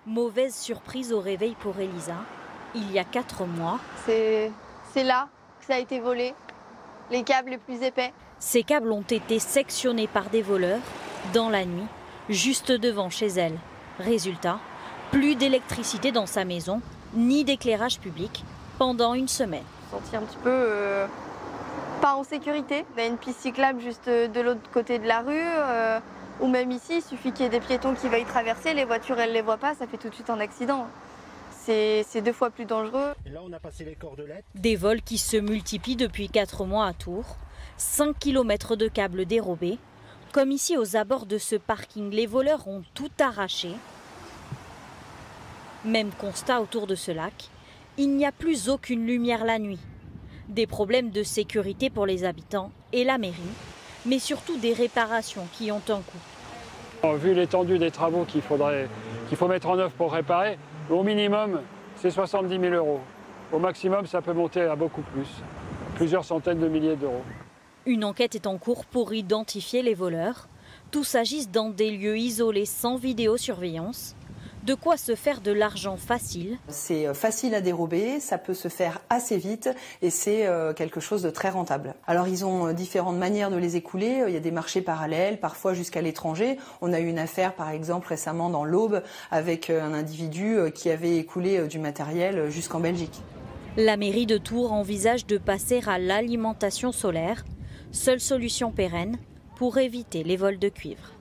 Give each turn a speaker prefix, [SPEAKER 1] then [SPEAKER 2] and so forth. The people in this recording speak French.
[SPEAKER 1] Mauvaise surprise au réveil pour Elisa. Il y a 4 mois,
[SPEAKER 2] c'est là que ça a été volé, les câbles les plus épais.
[SPEAKER 1] Ces câbles ont été sectionnés par des voleurs dans la nuit, juste devant chez elle. Résultat, plus d'électricité dans sa maison, ni d'éclairage public pendant une semaine.
[SPEAKER 2] Senti un petit peu pas en sécurité. Il y a une piste cyclable juste de l'autre côté de la rue, ou même ici, il suffit qu'il y ait des piétons qui veuillent traverser, les voitures elles les voient pas, ça fait tout de suite un accident. C'est 2 fois plus dangereux.
[SPEAKER 3] Et là, on a passé les cordelettes.
[SPEAKER 1] Des vols qui se multiplient depuis 4 mois à Tours. 5 km de câbles dérobés. Comme ici aux abords de ce parking, les voleurs ont tout arraché. Même constat autour de ce lac. Il n'y a plus aucune lumière la nuit. Des problèmes de sécurité pour les habitants et la mairie, mais surtout des réparations qui ont un coût.
[SPEAKER 4] Vu l'étendue des travaux qu'il faut mettre en œuvre pour réparer, au minimum, c'est 70 000 €. Au maximum, ça peut monter à beaucoup plus, plusieurs centaines de milliers d'euros.
[SPEAKER 1] Une enquête est en cours pour identifier les voleurs. Tous agissent dans des lieux isolés sans vidéosurveillance. De quoi se faire de l'argent facile.
[SPEAKER 5] C'est facile à dérober, ça peut se faire assez vite et c'est quelque chose de très rentable. Alors ils ont différentes manières de les écouler, il y a des marchés parallèles, parfois jusqu'à l'étranger. On a eu une affaire par exemple récemment dans l'Aube avec un individu qui avait écoulé du matériel jusqu'en Belgique.
[SPEAKER 1] La mairie de Tours envisage de passer à l'alimentation solaire, seule solution pérenne pour éviter les vols de cuivre.